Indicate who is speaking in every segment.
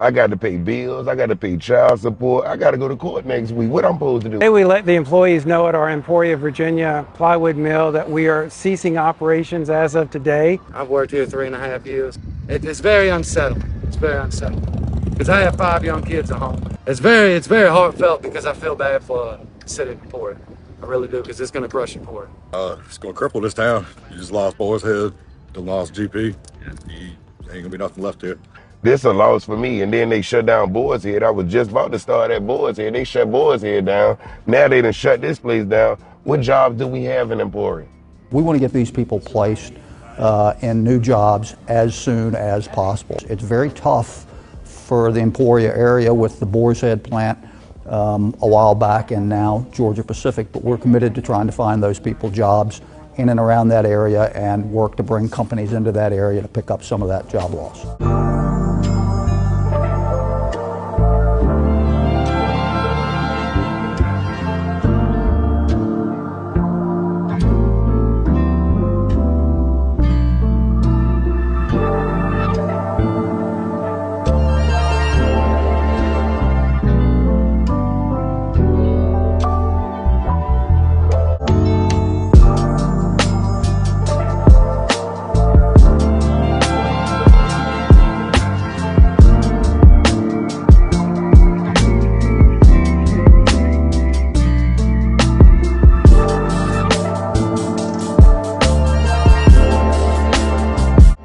Speaker 1: I got to pay bills. I got to pay child support. I got to go to court next week. What I'm supposed to do?
Speaker 2: Today we let the employees know at our Emporia, Virginia plywood mill that we are ceasing operations as of today.
Speaker 3: I've worked here 3.5 years. It's very unsettling. It's very unsettling because I have 5 young kids at home. It's very heartfelt because I feel bad for the city of Emporia. I really do, because it's going to crush Emporia.
Speaker 4: It's going to cripple this town. You just lost Boy's head, then lost GP. He ain't going to be nothing left here.
Speaker 1: This a loss for me. And then they shut down Boys Head. I was just about to start at Boys Head. They shut Boys Head down. Now they done shut this place down. What jobs do we have in Emporia?
Speaker 5: We want to get these people placed in new jobs as soon as possible. It's very tough for the Emporia area with the Boar's Head plant a while back and now Georgia Pacific, but we're committed to trying to find those people jobs in and around that area and work to bring companies into that area to pick up some of that job loss.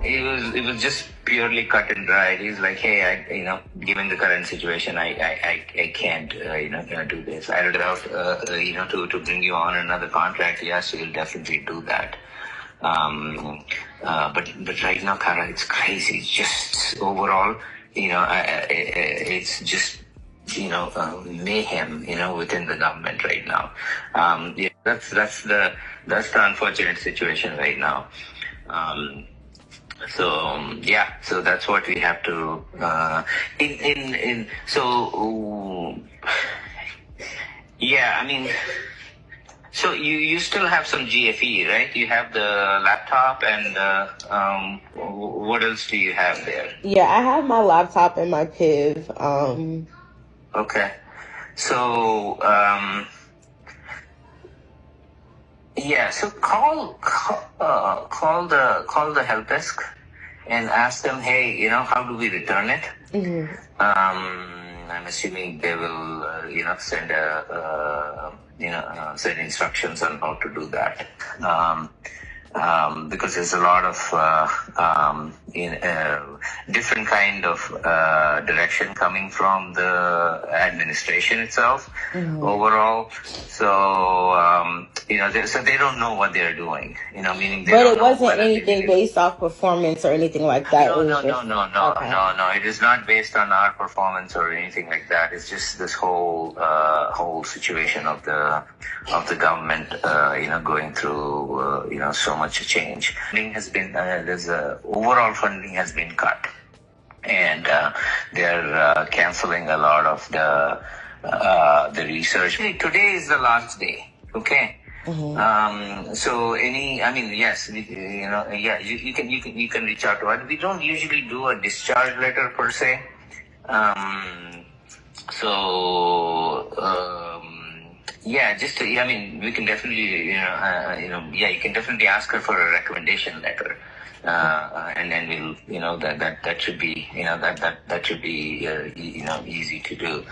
Speaker 6: It was just purely cut and dried. He's like, hey, given the current situation, I can't, do this. I would love, to bring you on another contract. Yes, we'll definitely do that. But right now, Kara, it's crazy. It's just overall, it's just, mayhem, within the government right now. That's the unfortunate situation right now. So that's what we have to so you still have some GFE, right? You have the laptop and what else do you have there?
Speaker 7: Yeah, I have my laptop and my PIV.
Speaker 6: Okay. So so call the help desk and ask them, hey, how do we return it?
Speaker 7: Mm-hmm.
Speaker 6: I'm assuming they will, send instructions on how to do that. Because there's a lot of different kind of direction coming from the administration itself.
Speaker 7: Mm-hmm.
Speaker 6: overall. So so they don't know what they're doing. Meaning.
Speaker 7: But it wasn't anything based off performance or anything like that.
Speaker 6: No.
Speaker 7: Okay.
Speaker 6: No. It is not based on our performance or anything like that. It's just this whole situation of the government, going through, so much change. Funding has been overall funding has been cut, and they're canceling a lot of the research. Today is the last day. Okay.
Speaker 7: Mm-hmm.
Speaker 6: Yes, you can reach out to us. We don't usually do a discharge letter per se. We can definitely, you can definitely ask her for a recommendation letter. And then we'll, that should be, that should be, easy to do.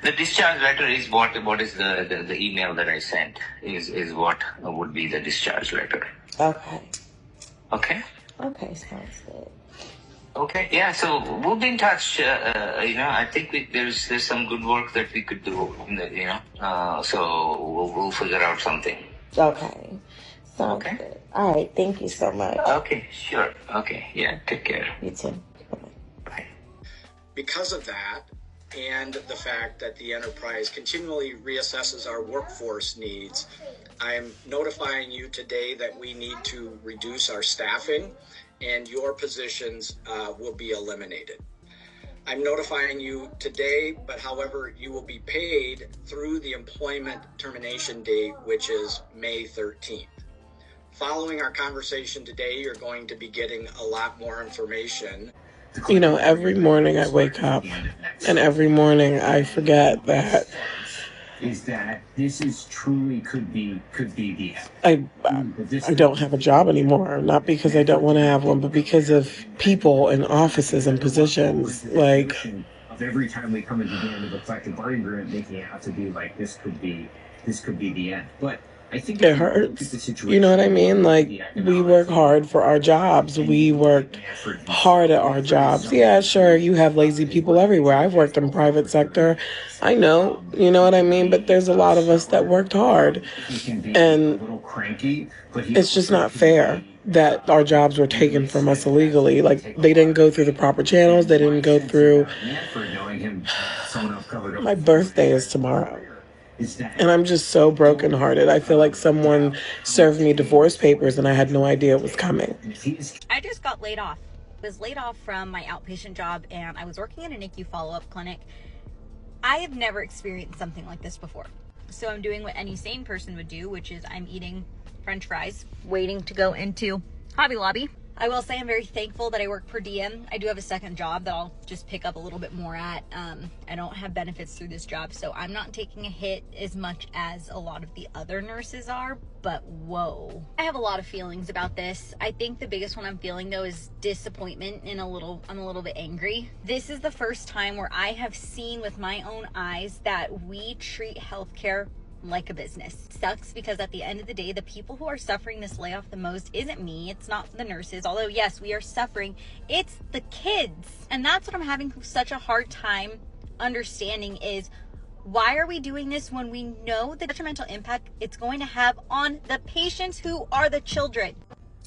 Speaker 6: The discharge letter is what is the email that I sent is what would be the discharge letter.
Speaker 7: Okay.
Speaker 6: Okay.
Speaker 7: Okay, sounds good.
Speaker 6: Okay. Yeah. So we'll be in touch. I think there's some good work that we could do. So we'll figure out something.
Speaker 7: Okay. Sounds good. All right. Thank you so much.
Speaker 6: Okay. Sure. Okay. Yeah. Take care.
Speaker 7: You too.
Speaker 6: Bye.
Speaker 8: Because of that, and the fact that the enterprise continually reassesses our workforce needs, I'm notifying you today that we need to reduce our staffing and your positions will be eliminated. I'm notifying you today, but however, you will be paid through the employment termination date, which is May 13th. Following our conversation today, you're going to be getting a lot more information.
Speaker 9: You know, every morning I wake up and every morning I forget that this truly could be the end. I don't have a job anymore, not because I don't want to have one, but because of people and offices and positions. Like, of every time we come into the end of a collective bargaining agreement, making it have to be like this could be the end. But I think it hurts. You know what I mean? Like, we work hard for our jobs. We work hard at our jobs. Yeah, sure, you have lazy people everywhere. I've worked in private sector. I know, you know what I mean? But there's a lot of us that worked hard. And it's just not fair that our jobs were taken from us illegally. Like, they didn't go through the proper channels. They didn't go through... My birthday is tomorrow. And I'm just so brokenhearted. I feel like someone served me divorce papers and I had no idea it was coming.
Speaker 10: I just got laid off. I was laid off from my outpatient job and I was working in a NICU follow-up clinic. I have never experienced something like this before. So I'm doing what any sane person would do, which is I'm eating French fries, waiting to go into Hobby Lobby. I will say I'm very thankful that I work per diem. I do have a second job that I'll just pick up a little bit more at. I don't have benefits through this job, so I'm not taking a hit as much as a lot of the other nurses are, but whoa. I have a lot of feelings about this. I think the biggest one I'm feeling though is disappointment and I'm a little bit angry. This is the first time where I have seen with my own eyes that we treat healthcare like a business. It sucks because at the end of the day, the people who are suffering this layoff the most isn't me, it's not the nurses, although yes, we are suffering, it's the kids. And that's what I'm having such a hard time understanding is, why are we doing this when we know the detrimental impact it's going to have on the patients who are the children?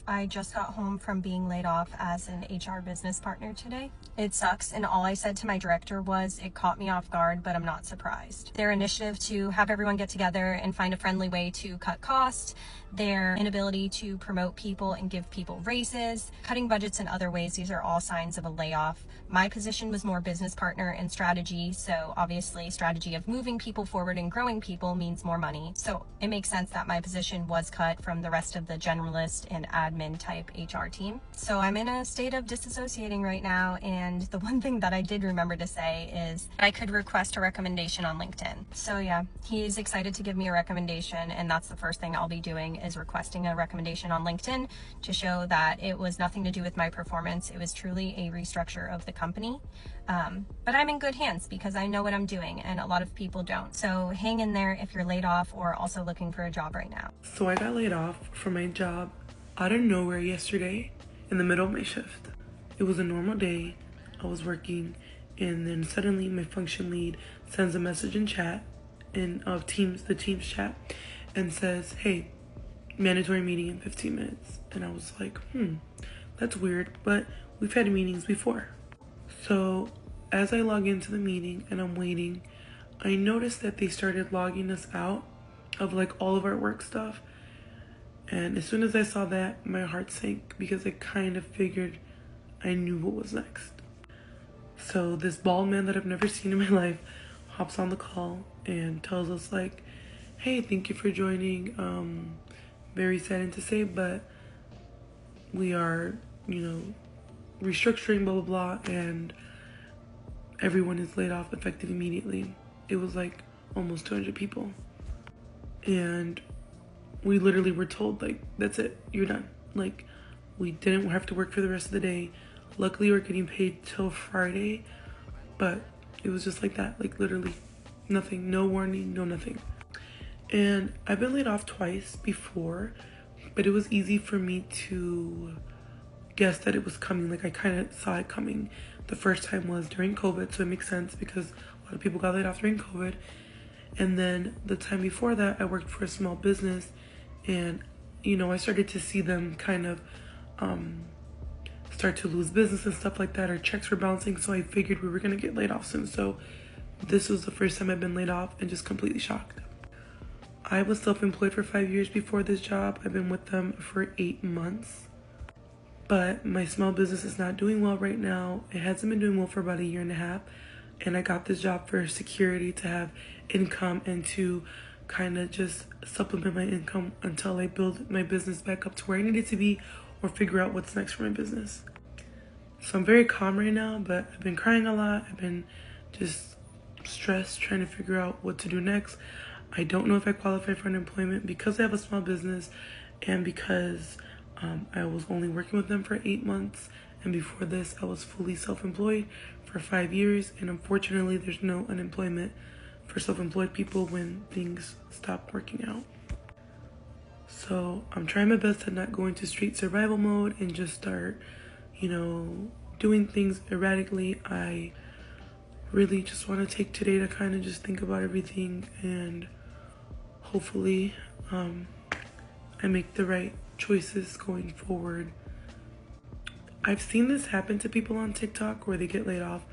Speaker 11: I just got home from being laid off as an HR business partner today. It sucks, and all I said to my director was, it caught me off guard, but I'm not surprised. Their initiative to have everyone get together and find a friendly way to cut costs, their inability to promote people and give people raises, cutting budgets in other ways, these are all signs of a layoff. My position was more business partner and strategy, so obviously strategy of moving people forward and growing people means more money. So it makes sense that my position was cut from the rest of the generalist and admin type HR team. So I'm in a state of disassociating right now, and the one thing that I did remember to say is I could request a recommendation on LinkedIn. So yeah, he's excited to give me a recommendation, and that's the first thing I'll be doing is requesting a recommendation on LinkedIn to show that it was nothing to do with my performance. It was truly a restructure of the company. But I'm in good hands because I know what I'm doing and a lot of people don't. So hang in there if you're laid off or also looking for a job right now.
Speaker 12: So I got laid off from my job out of nowhere yesterday in the middle of my shift. It was a normal day. I was working and then suddenly my function lead sends a message in chat in the Teams chat and says, hey, mandatory meeting in 15 minutes. And I was like, that's weird, but we've had meetings before. So as I log into the meeting and I'm waiting, I noticed that they started logging us out of like all of our work stuff. And as soon as I saw that, my heart sank because I kind of figured I knew what was next. So this bald man that I've never seen in my life hops on the call and tells us like, hey, thank you for joining. Very saddened to say, but we are, restructuring, blah, blah, blah, and everyone is laid off effective immediately. It was like almost 200 people. And we literally were told, like, that's it, you're done. Like, we didn't have to work for the rest of the day. Luckily, we're getting paid till Friday, but it was just like that, like literally nothing, no warning, no nothing. And I've been laid off twice before, but it was easy for me to guess that it was coming. Like I kind of saw it coming. The first time was during COVID, so it makes sense because a lot of people got laid off during COVID. And then the time before that, I worked for a small business, and I started to see them kind of start to lose business and stuff like that, or checks were bouncing, so I figured we were gonna get laid off soon. So this was the first time I've been laid off and just completely shocked. I was self-employed for 5 years before this job. I've been with them for 8 months. But my small business is not doing well right now. It hasn't been doing well for about 1.5 years. And I got this job for security, to have income and to kind of just supplement my income until I build my business back up to where I need it to be, or figure out what's next for my business. So I'm very calm right now, but I've been crying a lot. I've been just stressed trying to figure out what to do next. I don't know if I qualify for unemployment because I have a small business and because I was only working with them for 8 months. And before this, I was fully self-employed for 5 years. And unfortunately, there's no unemployment for self-employed people when things stop working out. So I'm trying my best to not go into straight survival mode and just start, doing things erratically. I really just want to take today to kind of just think about everything and hopefully I make the right choices going forward. I've seen this happen to people on TikTok where they get laid off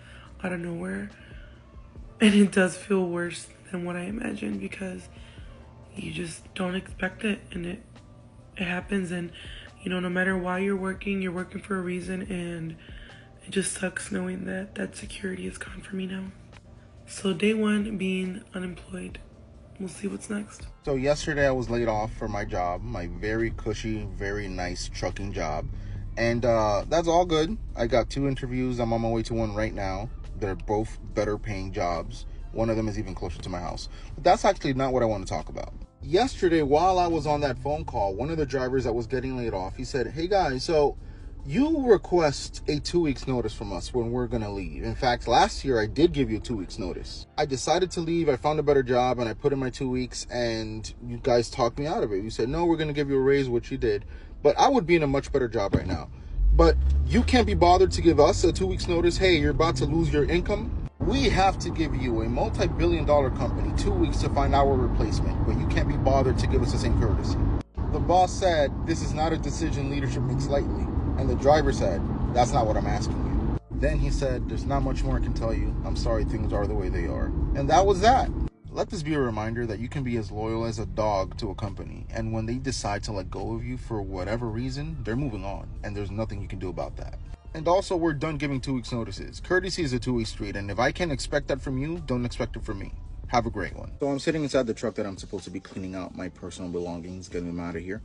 Speaker 12: out of nowhere, and it does feel worse than what I imagined because you just don't expect it, and it happens. And no matter why you're working for a reason, and it just sucks knowing that security is gone for me now. So day one, being unemployed. We'll see what's next.
Speaker 13: So yesterday I was laid off from my job, my very cushy, very nice trucking job. And that's all good. I got 2 interviews. I'm on my way to one right now. They're both better paying jobs. One of them is even closer to my house. But that's actually not what I want to talk about. Yesterday, while I was on that phone call, one of the drivers that was getting laid off, he said, "Hey guys, so you request a 2 weeks notice from us when we're going to leave. In fact, last year I did give you 2 weeks notice. I decided to leave. I found a better job and I put in my 2 weeks and you guys talked me out of it. You said, no, we're going to give you a raise, which you did. But I would be in a much better job right now. But you can't be bothered to give us a 2 weeks notice. Hey, you're about to lose your income. We have to give you, a multi-billion-dollar company, 2 weeks to find our replacement. But you can't be bothered to give us the same courtesy." The boss said, "This is not a decision leadership makes lightly." And the driver said, "That's not what I'm asking you." Then he said, "There's not much more I can tell you. I'm sorry things are the way they are." And that was that. Let this be a reminder that you can be as loyal as a dog to a company. And when they decide to let go of you for whatever reason, they're moving on. And there's nothing you can do about that. And also, we're done giving 2 weeks notices. Courtesy is a two-way street. And if I can't expect that from you, don't expect it from me. Have a great one. So I'm sitting inside the truck that I'm supposed to be cleaning out my personal belongings, getting them out of here.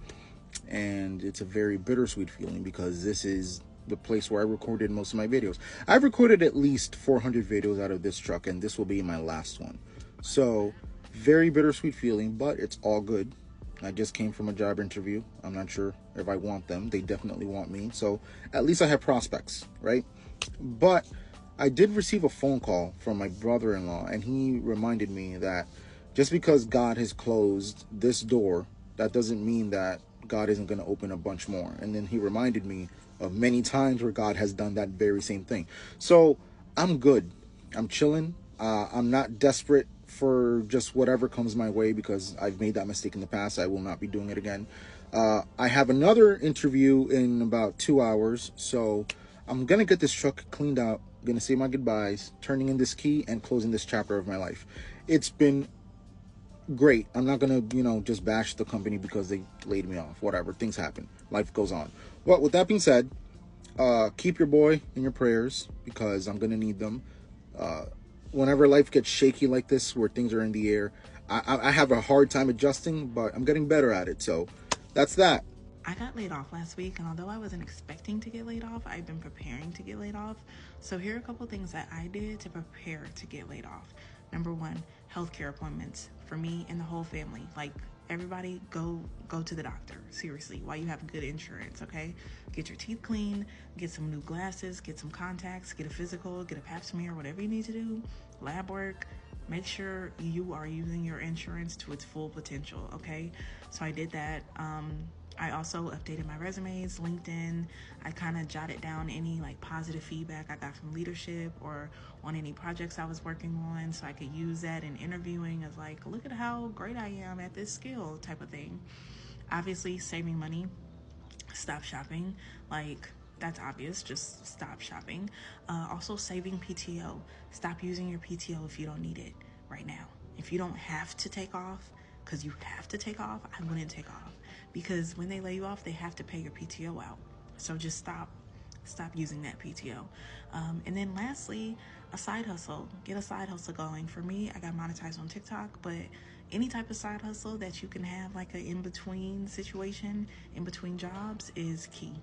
Speaker 13: And it's a very bittersweet feeling because this is the place where I recorded most of my videos. I've recorded at least 400 videos out of this truck, and this will be my last one. So, very bittersweet feeling, but it's all good. I just came from a job interview. I'm not sure if I want them. They definitely want me. So, at least I have prospects, right? But I did receive a phone call from my brother-in-law, and he reminded me that just because God has closed this door, that doesn't mean that God isn't going to open a bunch more. And then he reminded me of many times where God has done that very same thing. So I'm good. I'm chilling. I'm not desperate for just whatever comes my way because I've made that mistake in the past. I will not be doing it again. I have another interview in about 2 hours. So I'm going to get this truck cleaned out. I'm going to say my goodbyes, turning in this key and closing this chapter of my life. It's been great. I'm not gonna, just bash the company because they laid me off. Whatever, things happen. Life goes on. Well, with that being said, keep your boy in your prayers because I'm gonna need them. Whenever life gets shaky like this, where things are in the air, I have a hard time adjusting, but I'm getting better at it. So that's that.
Speaker 14: I got laid off last week, and although I wasn't expecting to get laid off, I've been preparing to get laid off. So here are a couple things that I did to prepare to get laid off. Number one, healthcare appointments for me and the whole family. Like, everybody go to the doctor, seriously, while you have good insurance, okay? Get your teeth cleaned, get some new glasses, get some contacts, get a physical, get a pap smear, whatever you need to do, lab work. Make sure you are using your insurance to its full potential, okay? So I did that. I also updated my resumes, LinkedIn. I kind of jotted down any positive feedback I got from leadership or on any projects I was working on so I could use that in interviewing as look at how great I am at this skill type of thing. Obviously, saving money. Stop shopping. That's obvious. Just stop shopping. Also, saving PTO. Stop using your PTO if you don't need it right now. If you don't have to take off, because you have to take off, I wouldn't take off. Because when they lay you off, they have to pay your PTO out. So just stop using that PTO. And then lastly, a side hustle. Get a side hustle going. For me, I got monetized on TikTok, but any type of side hustle that you can have an in-between situation, in between jobs, is key.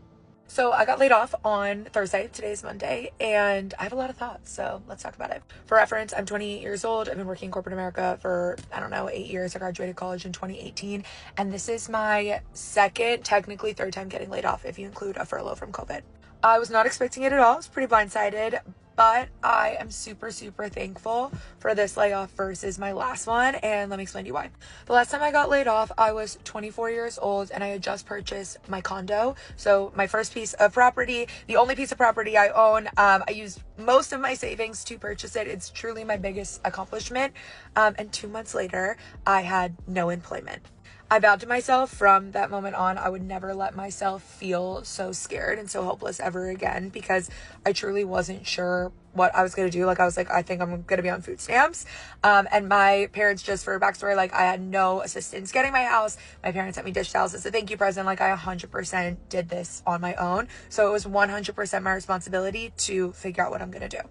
Speaker 15: So I got laid off on Thursday. Today's Monday, and I have a lot of thoughts, so let's talk about it. For reference, I'm 28 years old. I've been working in corporate America for, 8 years. I graduated college in 2018, and this is my second, technically third time getting laid off if you include a furlough from COVID. I was not expecting it at all. I was pretty blindsided, but I am super, super thankful for this layoff versus my last one, and let me explain to you why. The last time I got laid off, I was 24 years old, and I had just purchased my condo. So my first piece of property, the only piece of property I own. I used most of my savings to purchase it. It's truly my biggest accomplishment. And 2 months later, I had no employment. I vowed to myself from that moment on, I would never let myself feel so scared and so hopeless ever again, because I truly wasn't sure what I was going to do. Like, I was like, I think I'm going to be on food stamps. And my parents, just for a backstory, like, I had no assistance getting my house. My parents sent me dish towels as a thank you present. Like, I 100% did this on my own. So it was 100% my responsibility to figure out what I'm going to do.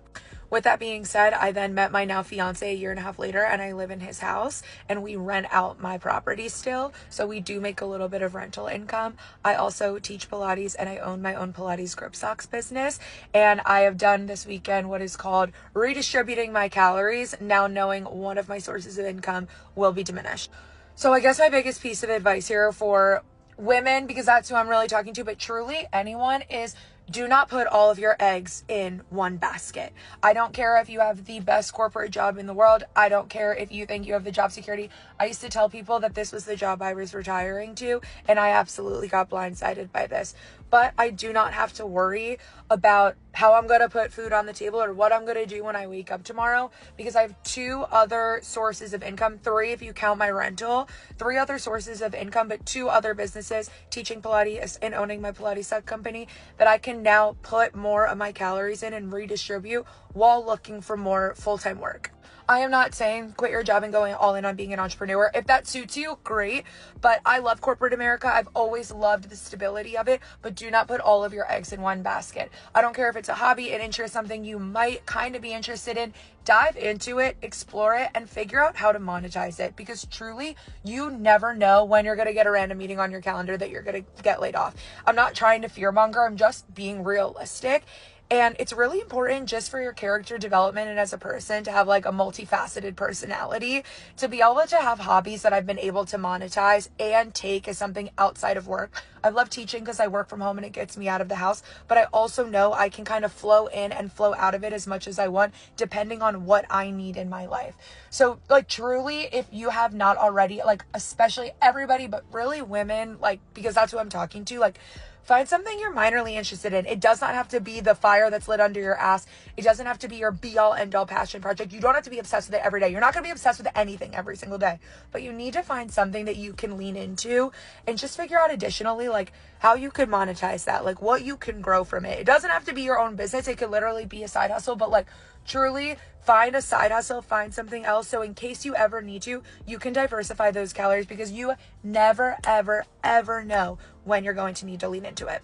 Speaker 15: With that being said, I then met my now fiance a year and a half later, and I live in his house, and we rent out my property still. So we do make a little bit of rental income. I also teach Pilates, and I own my own Pilates grip socks business. And I have done this weekend what is called redistributing my calories, now knowing one of my sources of income will be diminished. So I guess my biggest piece of advice here for women, because that's who I'm really talking to, but truly anyone, is do not put all of your eggs in one basket. I don't care if you have the best corporate job in the world. I don't care if you think you have the job security. I used to tell people that this was the job I was retiring to, and I absolutely got blindsided by this. But I do not have to worry about how I'm going to put food on the table or what I'm going to do when I wake up tomorrow, because I have 2 other sources of income, 3 if you count my rental, 3 other sources of income, but 2 other businesses, teaching Pilates and owning my Pilates sub company, that I can now put more of my calories in and redistribute while looking for more full-time work. I am not saying quit your job and going all in on being an entrepreneur. If that suits you, great. But I love corporate America. I've always loved the stability of it, but do not put all of your eggs in one basket. I don't care if it's a hobby, an interest, something you might kind of be interested in. Dive into it, explore it, and figure out how to monetize it, because truly, you never know when you're going to get a random meeting on your calendar that you're going to get laid off. I'm not trying to fearmonger. I'm just being realistic. And it's really important just for your character development and as a person to have like a multifaceted personality, to be able to have hobbies that I've been able to monetize and take as something outside of work. I love teaching because I work from home and it gets me out of the house, but I also know I can kind of flow in and flow out of it as much as I want, depending on what I need in my life. So like, truly, if you have not already, like, especially everybody, but really women, like, because that's who I'm talking to, like, find something you're minorly interested in. It does not have to be the fire that's lit under your ass. It doesn't have to be your be-all, end-all passion project. You don't have to be obsessed with it every day. You're not going to be obsessed with anything every single day. But you need to find something that you can lean into and just figure out additionally, like, how you could monetize that, like, what you can grow from it. It doesn't have to be your own business. It could literally be a side hustle, but, like, truly find a side hustle, find something else. So in case you ever need to, you can diversify those calories, because you never, ever, ever know when you're going to need to lean into it.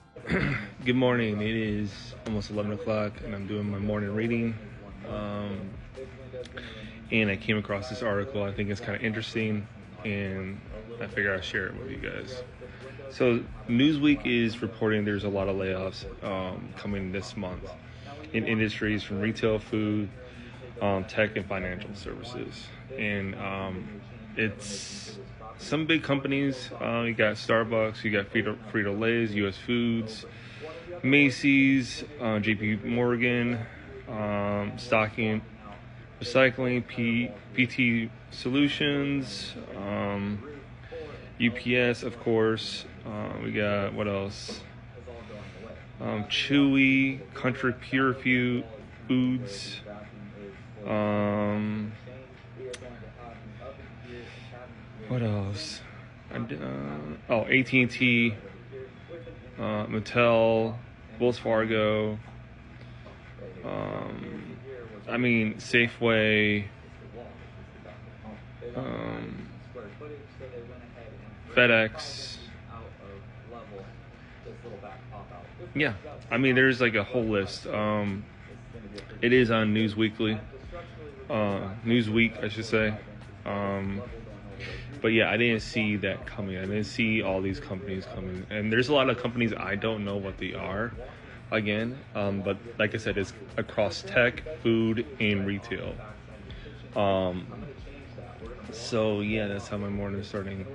Speaker 16: Good morning. It is almost 11 o'clock and I'm doing my morning reading. And I came across this article. I think it's kind of interesting, and I figured I'd share it with you guys. So Newsweek is reporting there's a lot of layoffs coming this month in industries from retail, food, tech, and financial services. And it's some big companies. You got Starbucks, you got Frito-Lay's, US Foods, Macy's, JP Morgan, Stocking, Recycling, PT Solutions, UPS, of course. We got, what else? Chewy, Country Pure Foods, what else? AT&T, Mattel, Wells Fargo, Safeway, FedEx. Yeah, there's like a whole list. It is on Newsweek, I should say. But yeah, I didn't see that coming. I didn't see all these companies coming. And there's a lot of companies I don't know what they are, again. But like I said, it's across tech, food, and retail. So yeah, that's how my morning is starting.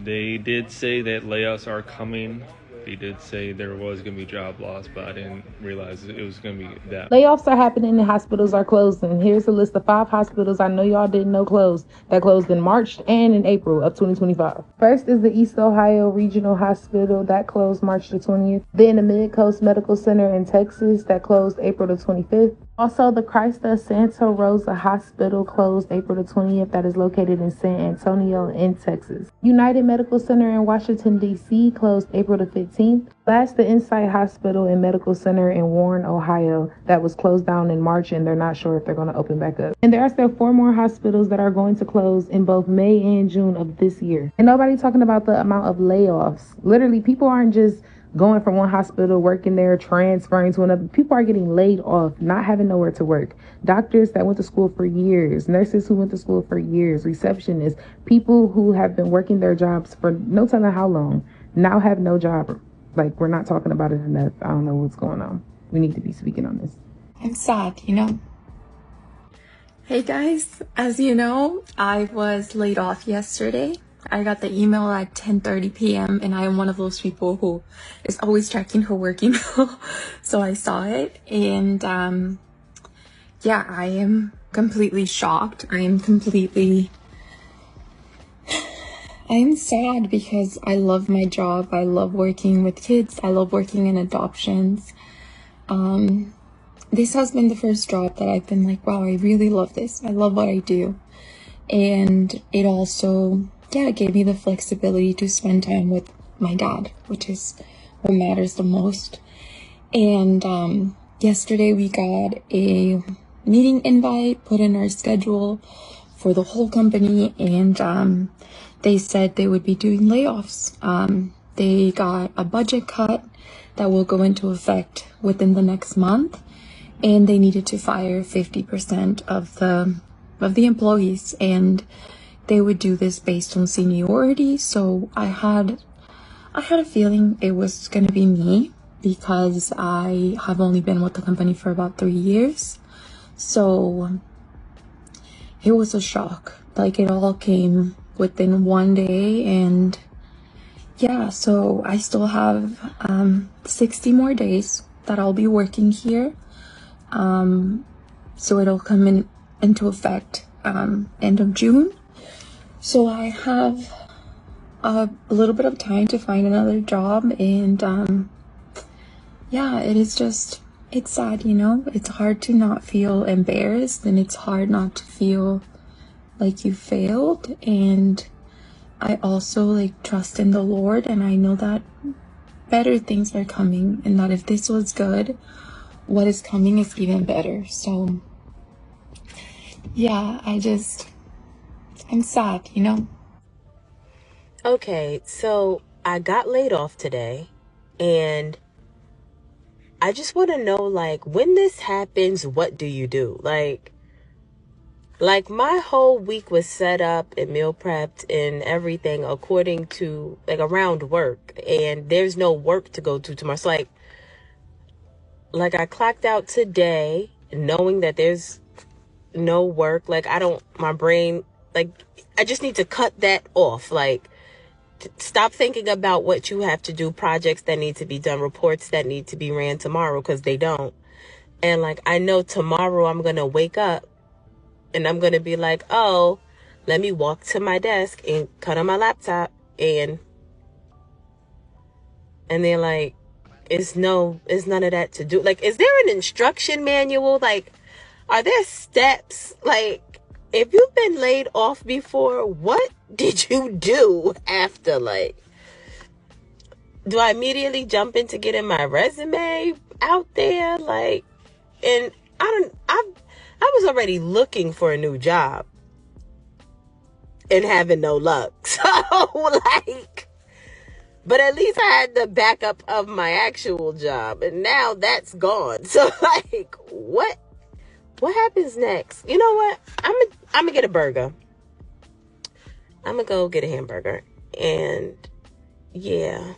Speaker 16: They did say that layoffs are coming. They did say there was going to be job loss, but I didn't realize it was going to be that.
Speaker 17: Layoffs are happening and hospitals are closing. Here's a list of 5 hospitals I know y'all didn't know closed that closed in March and in April of 2025. First is the East Ohio Regional Hospital that closed March the 20th. Then the Mid-Coast Medical Center in Texas that closed April the 25th. Also, the Christ of Santa Rosa Hospital closed April the 20th that is located in San Antonio in Texas. United Medical Center in Washington, D.C. closed April the 15th. Last, the Insight Hospital and Medical Center in Warren, Ohio that was closed down in March, and they're not sure if they're going to open back up. And there are still 4 more hospitals that are going to close in both May and June of this year. And nobody's talking about the amount of layoffs. Literally, people aren't just going from one hospital, working there, transferring to another. People are getting laid off, not having nowhere to work. Doctors that went to school for years, nurses who went to school for years, receptionists, people who have been working their jobs for no telling how long, now have no job. Like, we're not talking about it enough. I don't know what's going on. We need to be speaking on this.
Speaker 18: I'm sad, you know. Hey guys, as you know, I was laid off yesterday. I got the email at 10:30 p.m. and I am one of those people who is always checking her work email. So I saw it and yeah, I am completely shocked. I am sad because I love my job. I love working with kids. I love working in adoptions. This has been the first job that I've been like, wow, I really love this. I love what I do. And it also, yeah, it gave me the flexibility to spend time with my dad, which is what matters the most. And yesterday we got a meeting invite put in our schedule for the whole company, and they said they would be doing layoffs. They got a budget cut that will go into effect within the next month, and they needed to fire 50% of the employees, and they would do this based on seniority. So I had a feeling it was gonna be me because I have only been with the company for about 3 years. So it was a shock. Like, it all came within one day, and yeah, so I still have 60 more days that I'll be working here. So it'll come into effect end of June. So I have a little bit of time to find another job, and yeah, it's sad, you know. It's hard to not feel embarrassed, and it's hard not to feel like you failed. And I also like trust in the Lord, and I know that better things are coming, and that if this was good, what is coming is even better. So yeah, I'm sad, you know.
Speaker 19: Okay, so I got laid off today, and I just want to know, like, when this happens, what do you do? Like my whole week was set up and meal prepped and everything according to, like, around work, and there's no work to go to tomorrow. So like I clocked out today knowing that there's no work. Like, my brain, like, I just need to cut that off. Like, stop thinking about what you have to do, projects that need to be done, reports that need to be ran tomorrow, because they don't. And like, I know tomorrow I'm going to wake up and I'm going to be like, oh, let me walk to my desk and cut on my laptop. And they're like, it's none of that to do. Like, is there an instruction manual? Like, are there steps? Like, if you've been laid off before, what did you do after? Like, do I immediately jump into getting my resume out there? Like, and I was already looking for a new job and having no luck. So, like, but at least I had the backup of my actual job, and now that's gone. So, like, what What happens next? You know what? I'm gonna get a burger. I'm gonna go get a hamburger. And yeah.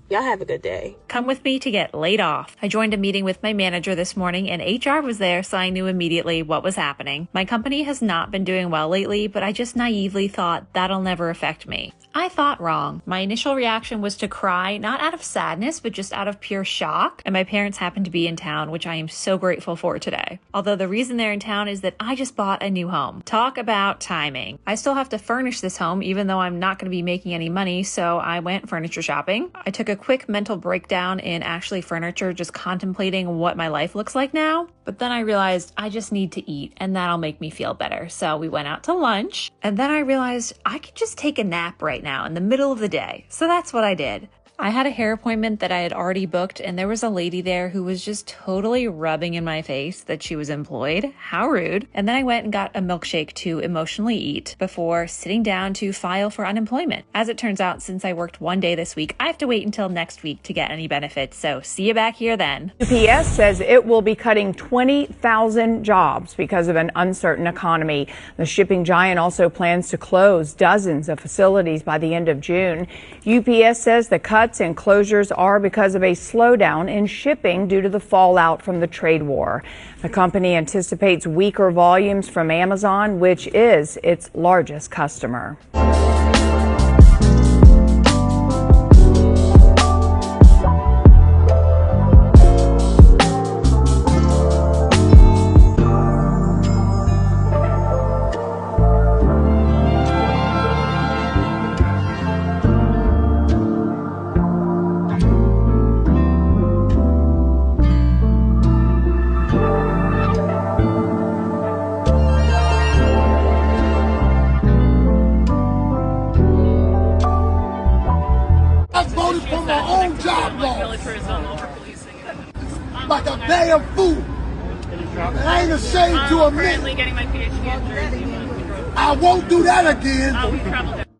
Speaker 19: Y'all have a good day.
Speaker 20: Come with me to get laid off. I joined a meeting with my manager this morning and HR was there, so I knew immediately what was happening. My company has not been doing well lately, but I just naively thought that'll never affect me. I thought wrong. My initial reaction was to cry, not out of sadness, but just out of pure shock. And my parents happened to be in town, which I am so grateful for today. Although the reason they're in town is that I just bought a new home. Talk about timing. I still have to furnish this home, even though I'm not going to be making any money, so I went furniture shopping. I took a quick mental breakdown in actually furniture, just contemplating what my life looks like now. But then I realized I just need to eat and that'll make me feel better. So we went out to lunch and then I realized I could just take a nap right now in the middle of the day. So that's what I did. I had a hair appointment that I had already booked and there was a lady there who was just totally rubbing in my face that she was employed. How rude. And then I went and got a milkshake to emotionally eat before sitting down to file for unemployment. As it turns out, since I worked one day this week, I have to wait until next week to get any benefits. So see you back here then.
Speaker 21: UPS says it will be cutting 20,000 jobs because of an uncertain economy. The shipping giant also plans to close dozens of facilities by the end of June. UPS says the cuts and closures are because of a slowdown in shipping due to the fallout from the trade war. The company anticipates weaker volumes from Amazon, which is its largest customer.
Speaker 22: For my own job loss, like a damn fool. And I ain't ashamed to admit. I won't do that again.